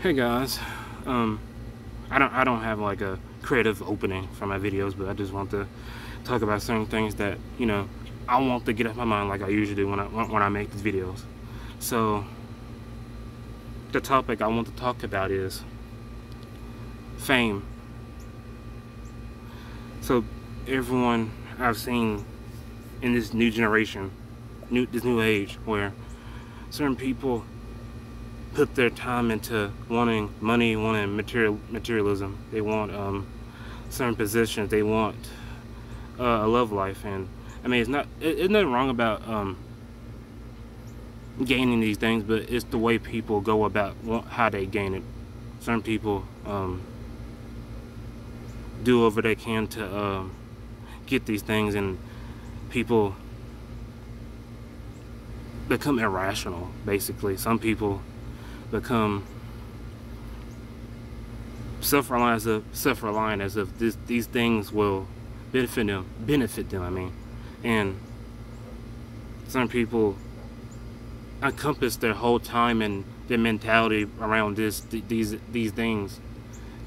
Hey guys, I don't have like a creative opening for my videos, but I just want to talk about certain things that I want to get off my mind like I usually do when I make these videos. So the topic I want to talk about is fame. So everyone I've seen in this new generation, this new age, where certain people put their time into wanting money, wanting materialism. They want certain positions. They want a love life, and I mean, it's nothing wrong about gaining these things, but it's the way people go about how they gain it. Certain people do whatever they can to get these things, and people become irrational. Basically, some people become self-reliant as if these things will benefit them. I mean, and some people encompass their whole time and their mentality around these things,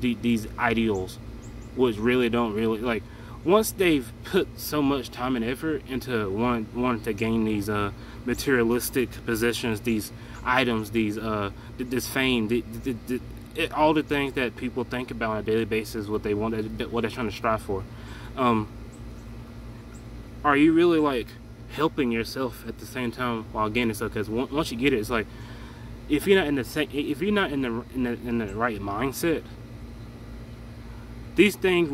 these ideals, which really don't really like. Once they've put so much time and effort into wanting to gain these materialistic possessions, these items, this fame, all the things that people think about on a daily basis, what they want, what they're trying to strive for, are you really like helping yourself at the same time while gaining stuff? Because once you get it, it's like if you're not in the right mindset, these things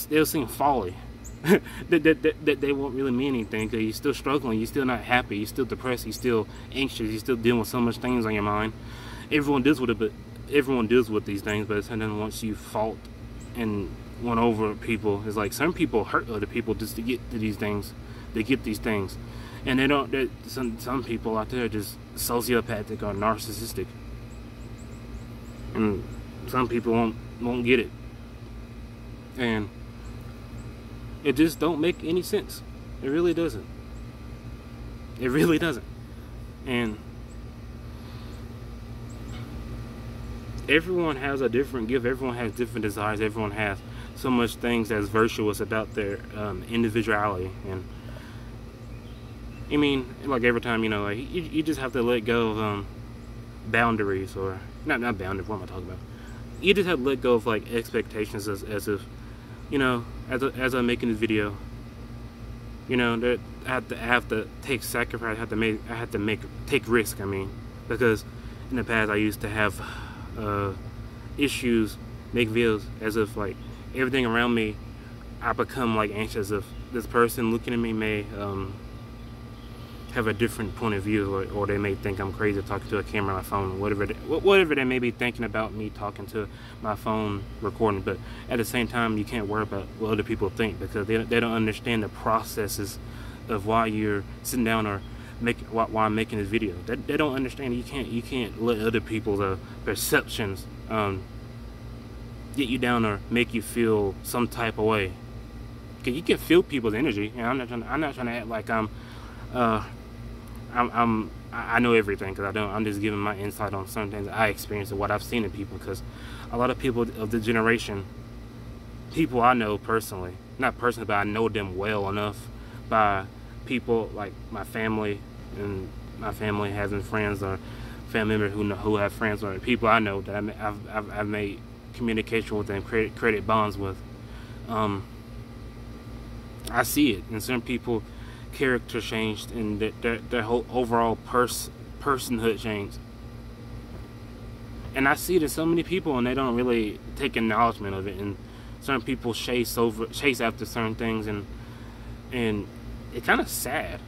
they'll seem folly. that they won't really mean anything, because you're still struggling, you're still not happy, you're still depressed, you're still anxious, you're still dealing with so much things on your mind. Everyone deals with it, but everyone deals with these things. But then once you fault and won over people, it's like some people hurt other people just to get to these things. They get these things, and they don't. Some people out there are just sociopathic or narcissistic, and some people won't get it, and it just don't make any sense. It really doesn't. It really doesn't. And everyone has a different gift. Everyone has different desires. Everyone has so much things that's virtuous about their individuality. And I mean, like every time, like you just have to let go of boundaries, or not boundaries. What am I talking about? You just have to let go of like expectations, as if, as I'm making this video, that I have to take sacrifice. I have to take risk. I mean, because in the past I used to have issues, make videos as if like everything around me, I become like anxious if this person looking at me may have a different point of view, or they may think I'm crazy talking to a camera on my phone, whatever they may be thinking about me talking to my phone recording. But at the same time, you can't worry about what other people think, because they don't understand the processes of why you're sitting down or why I'm making this video. They don't understand. You can't let other people's perceptions get you down or make you feel some type of way. Cause you can feel people's energy, and I'm not trying to act like I know everything, because I don't. I'm just giving my insight on certain things that I experienced and what I've seen in people. Because a lot of people of the generation, people I know personally, not personally, but I know them well enough by people like my family, and my family having friends or family members who have friends, or people I know that I've made communication with and created bonds with. I see it in certain people. Character changed, and their whole overall personhood changed, and I see it in so many people, and they don't really take acknowledgement of it. And certain people chase after certain things, and it's kind of sad.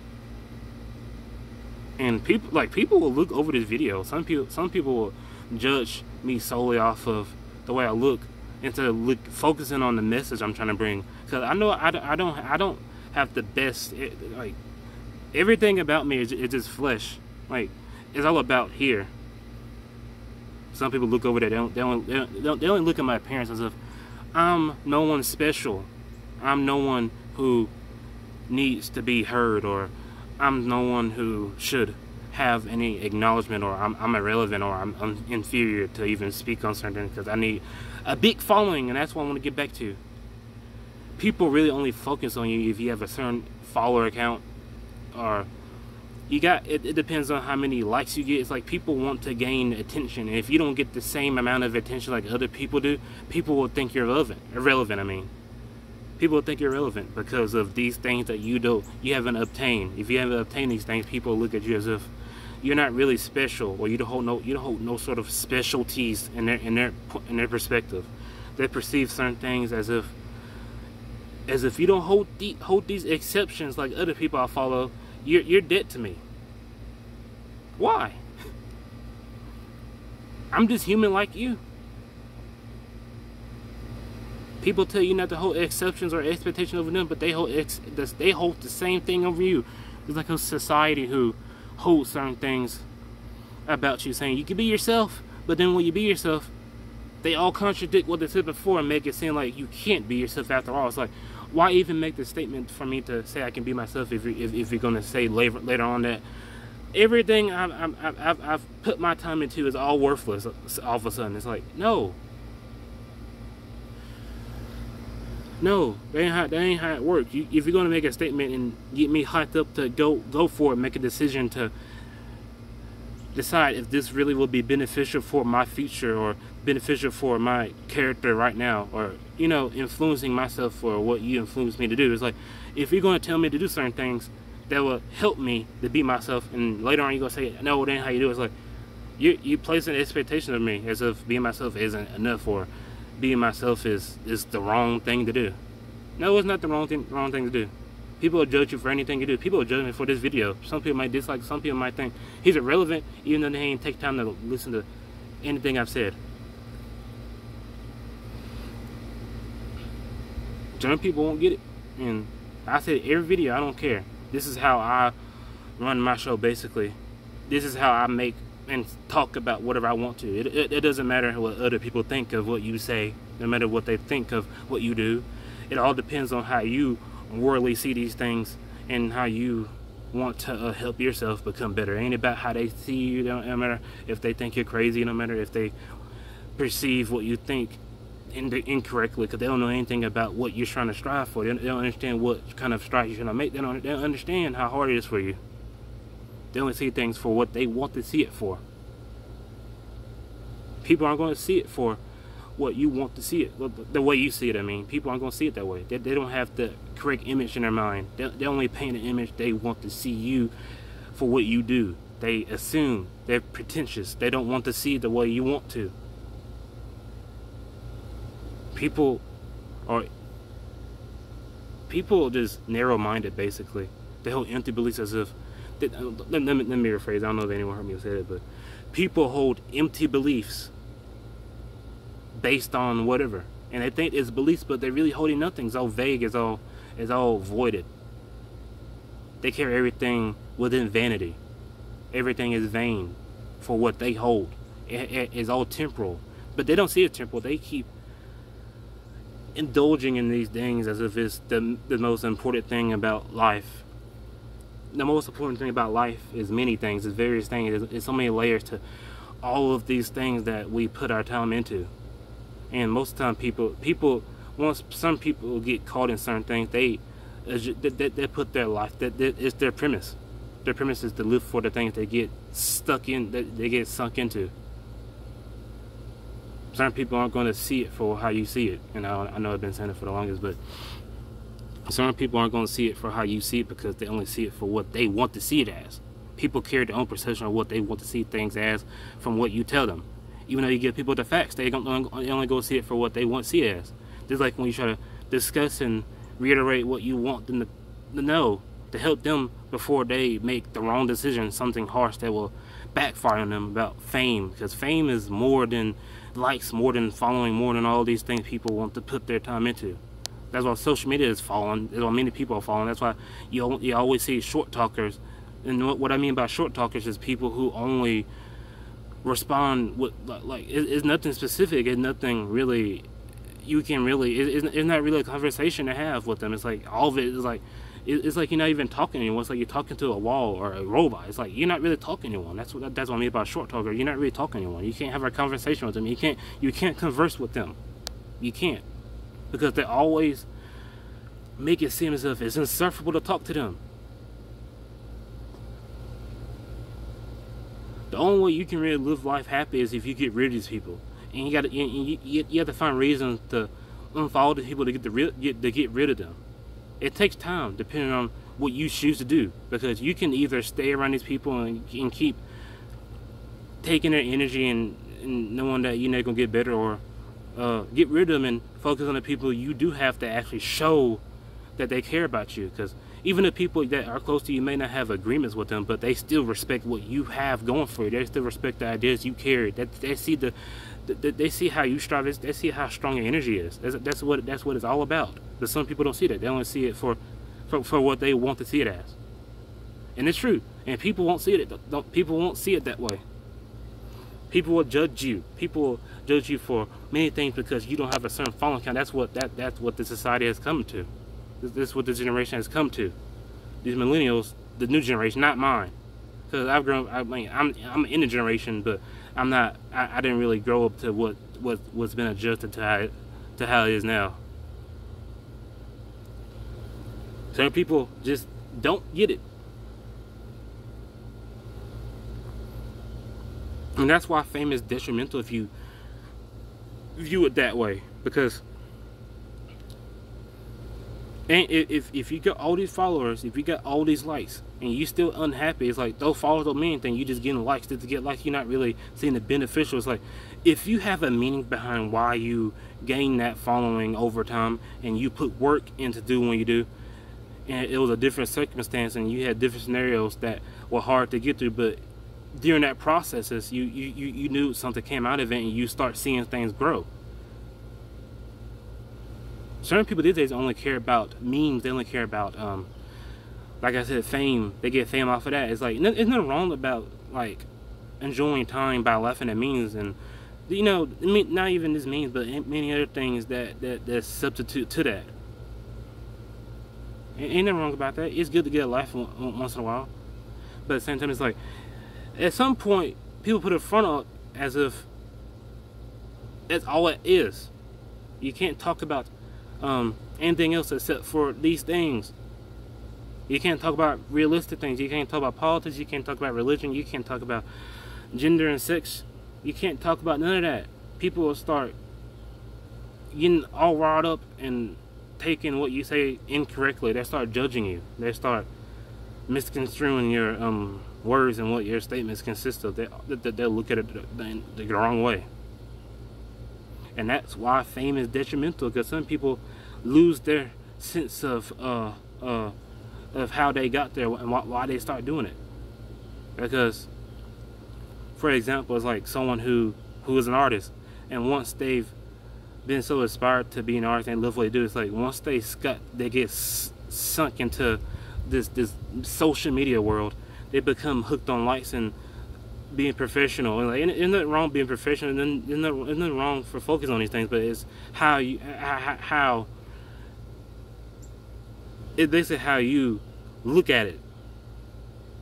And people will look over this video. Some people will judge me solely off of the way I look, instead of focusing on the message I'm trying to bring. Because I know I don't have the best, like everything about me is just flesh. Like it's all about here. Some people look over there. They only look at my appearance as if I'm no one special. I'm no one who needs to be heard, or I'm no one who should have any acknowledgement, or I'm irrelevant, or I'm inferior to even speak on certain things, because I need a big following. And that's what I want to get back to. People really only focus on you if you have a certain follower count, or you got it depends on how many likes you get. It's like people want to gain attention, and if you don't get the same amount of attention like other people do, people will think you're irrelevant. I mean, people will think you're irrelevant because of these things that you haven't obtained. If you haven't obtained these things, people look at you as if you're not really special, or you don't hold no sort of specialties in their perspective. They perceive certain things as if you don't hold these exceptions like other people I follow, you're dead to me. Why? I'm just human like you. People tell you not to hold exceptions or expectations over them, but they hold the same thing over you. There's like a society who holds certain things about you, saying you can be yourself, but then when you be yourself, they all contradict what they said before and make it seem like you can't be yourself after all. It's like, why even make the statement for me to say I can be myself if you're going to say later on that everything I've put my time into is all worthless all of a sudden? It's like, no, that ain't how it works. If you're going to make a statement and get me hyped up to go for it, make a decision to decide if this really will be beneficial for my future or beneficial for my character right now, or influencing myself for what you influence me to do. It's like, if you're going to tell me to do certain things that will help me to be myself, and later on you're going to say, no, that ain't how you do it. It's like, you place an expectation of me as if being myself isn't enough, or being myself is the wrong thing to do. No, it's not the wrong thing to do. People will judge you for anything you do. People will judge me for this video. Some people might dislike, some people might think he's irrelevant, even though they ain't take time to listen to anything I've said. Some people won't get it. And I said every video, I don't care. This is how I run my show, basically. This is how I make and talk about whatever I want to. It doesn't matter what other people think of what you say, no matter what they think of what you do. It all depends on how you morally see these things and how you want to help yourself become better. It ain't about how they see you. No matter if they think you're crazy, no matter if they perceive what you think incorrectly, because they don't know anything about what you're trying to strive for. They don't understand what kind of strides you're trying to make. They don't understand how hard it is for you. They only see things for what they want to see it for. People aren't going to see it for what you want to see it, the way you see it. I mean, people aren't going to see it that way. They don't have the correct image in their mind. They only paint an image they want to see you for what you do. They assume, they're pretentious. They don't want to see it the way you want to. People are just narrow-minded, basically. They hold empty beliefs as if, let me rephrase, I don't know if anyone heard me say it, but people hold empty beliefs based on whatever, and they think it's beliefs, but they're really holding nothing. It's all vague, it's all voided. They carry everything within vanity. Everything is vain for what they hold. It's all temporal, but they don't see it temporal. They keep indulging in these things as if it's the most important thing about life. The most important thing about life is many things, it's various things. There's so many layers to all of these things that we put our time into. And most of the time once some people get caught in certain things, they put their life, it's their premise. Their premise is to live for the things they get stuck in, that they get sunk into. Certain people aren't going to see it for how you see it. And I know I've been saying it for the longest, but certain people aren't going to see it for how you see it because they only see it for what they want to see it as. People carry their own perception of what they want to see things as from what you tell them. Even though you give people the facts, they only go see it for what they want to see it as. Just like when you try to discuss and reiterate what you want them to know, to help them before they make the wrong decision, something harsh that will backfire on them about fame. Because fame is more than likes, more than following, more than all these things people want to put their time into. That's why social media is falling. That's why many people are falling. That's why you always see short talkers. And what I mean by short talkers is people who only respond with like it's nothing specific. It's nothing really. You can really. It's not really a conversation to have with them. It's like all of it is like it's like you're not even talking to anyone. It's like you're talking to a wall or a robot. It's like you're not really talking to anyone. That's what I mean about short talker. You're not really talking to anyone. You can't have a conversation with them. You can't converse with them. You can't, because they always make it seem as if it's insufferable to talk to them. The only way you can really live life happy is if you get rid of these people, and you have to find reasons to unfollow the people to get rid of them. It takes time, depending on what you choose to do, because you can either stay around these people and keep taking their energy and knowing that you're not gonna get better, or get rid of them and focus on the people you do have to actually show that they care about you. Because even the people that are close to you may not have agreements with them, but they still respect what you have going for you. They still respect the ideas you carry. They see they see how you strive. They see how strong your energy is. That's what it's all about. But some people don't see that. They only see it for what they want to see it as. And it's true. And people won't see it. People won't see it that way. People will judge you. People will judge you for many things because you don't have a certain following count. That's what the society has come to. This is what this generation has come to. These millennials, the new generation, not mine. Because I've grown. I'm in the generation, but I'm not. I didn't really grow up to what's been adjusted to how it is now. Some people just don't get it. And that's why fame is detrimental if you view it that way. Because if you got all these followers, if you got all these likes, and you still unhappy, it's like those followers don't mean anything. You just getting likes just to get likes. You're not really seeing the beneficial. It's like if you have a meaning behind why you gain that following over time, and you put work into doing what you do, and it was a different circumstance, and you had different scenarios that were hard to get through, but during that process, you knew something came out of it, and you start seeing things grow. Certain people these days only care about memes. They only care about, like I said, fame. They get fame off of that. It's like, there's nothing wrong about like enjoying time by laughing at memes, and not even just memes, but many other things that substitute to that. Ain't nothing wrong about that. It's good to get a laugh once in a while, but at the same time, it's like at some point people put it front up as if that's all it is. You can't talk about anything else except for these things. You can't talk about realistic things. You can't talk about politics. You can't talk about religion. You can't talk about gender and sex. You can't talk about none of that. People will start getting all riled up and taking what you say incorrectly. They start judging you. They start misconstruing your words and what your statements consist of. They'll look at it the wrong way. And that's why fame is detrimental, because some people lose their sense of how they got there and why they start doing it. Because, for example, it's like someone who is an artist, and once they've been so inspired to be an artist and love what they do, it's like once they get sunk into this social media world, they become hooked on likes and being professional. And like, isn't nothing wrong being professional, and isn't nothing wrong for focusing on these things, but it's how it's basically how you look at it.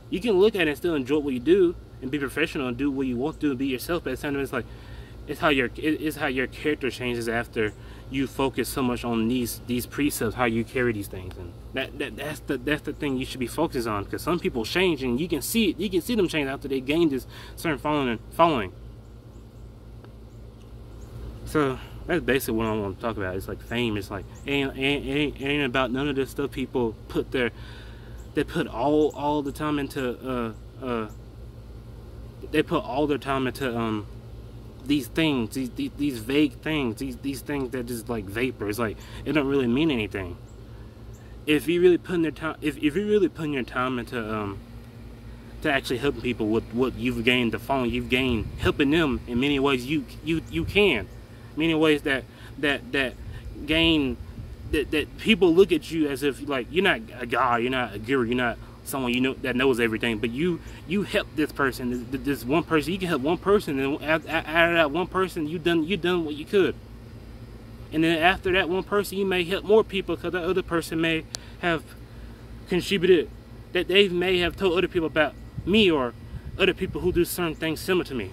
You can look at it and still enjoy what you do and be professional and do what you want to do and be yourself, but at the same time, it's like it's how your character changes after you focus so much on these precepts, how you carry these things. And that's the thing you should be focused on, because some people change, and you can see it. You can see them change after they gain this certain following. So that's basically what I want to talk about. It's like fame. It's like ain't about none of this stuff. People put all the time into they put all their time into these things, these vague things, these things that just like vapor. It's like it don't really mean anything. If you really putting your time, if you're really putting your time into to actually helping people with what you've gained, the following you've gained, helping them in many ways, you can, many ways that people look at you as if like you're not a god, you're not a guru, you're not someone that knows everything, but you help this person, this one person. You can help one person, and out of that one person, you done what you could. And then after that one person, you may help more people, because that other person may have contributed, that they may have told other people about me or other people who do certain things similar to me.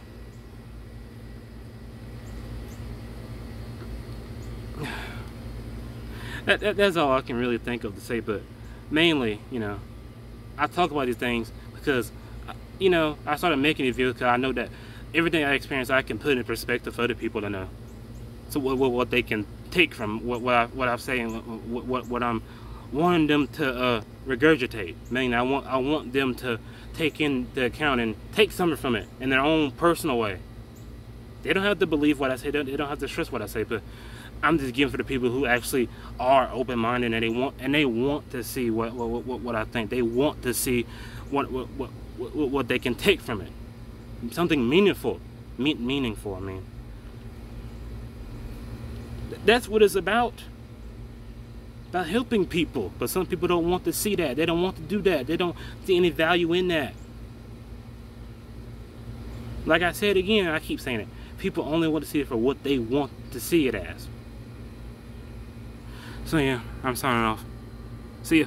That's all I can really think of to say. But mainly, you know, I talk about these things because, you know, I started making these videos because I know that everything I experience I can put in perspective for other people to know. So what they can take from what I'm saying, what I'm wanting them to regurgitate. Meaning I want them to take into account and take something from it in their own personal way. They don't have to believe what I say. They don't have to trust what I say. But I'm just giving for the people who actually are open-minded and they want to see what I think. They want to see what they can take from it. Something meaningful. Meaningful. I mean, that's what it's about. About helping people. But some people don't want to see that. They don't want to do that. They don't see any value in that. Like I said again, I keep saying it. People only want to see it for what they want to see it as. So yeah, I'm signing off. See ya.